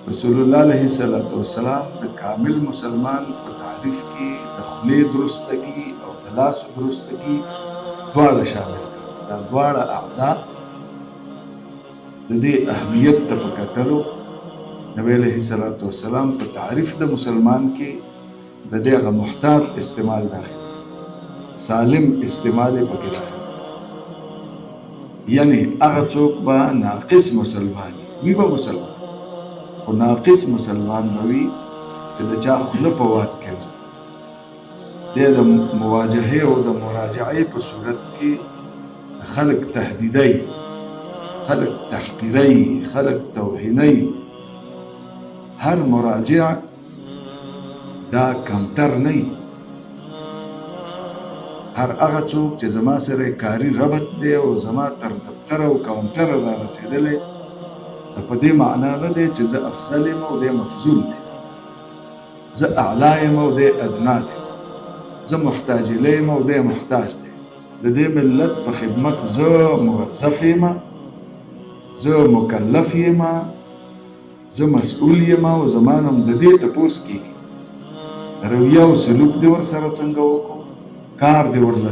رسول الله علیه السلام د کامل مسلمان په تعریف کې د خولې درستګي او د لاس درستګي دواړه شامل کړل. دا دواړه اعضاء د دې اهمیت ته په کتلو نبی علیه السلام په تعریف د مسلمان کې د دې هغه محتاط استعمال داخل، سالم استعمال یې پکې داخل، یعنی هغه څوک به ناقص مسلمان وي به مسلمان، خو ناقص مسلمان به وي چې د چا خوله په واک کې وي. دی د مواجهې او د مراجعې په صورت کې خلق تهدیدی، خلق تحقیری، خلق توهینی. هر مراجع دا کمتر نه وي. هر هغه څوک چې زما سره کاري ربط دی او زما تر دفتر او کاونټر را رسېدلی، په دې معنا نه دی چې زه افضل یم او دی مفضول دی، زه اعلی یم او دی ادنا دی، زه محتاج الی یم او دی محتاج دی. د دې ملت په خدمت زه موظف یم، زه مکلف یم، زه مسؤول یم او زما نه هم د دې تپوس کېږي رویه او سلوک دې ورسره څنګه وکړو، کار دې ورله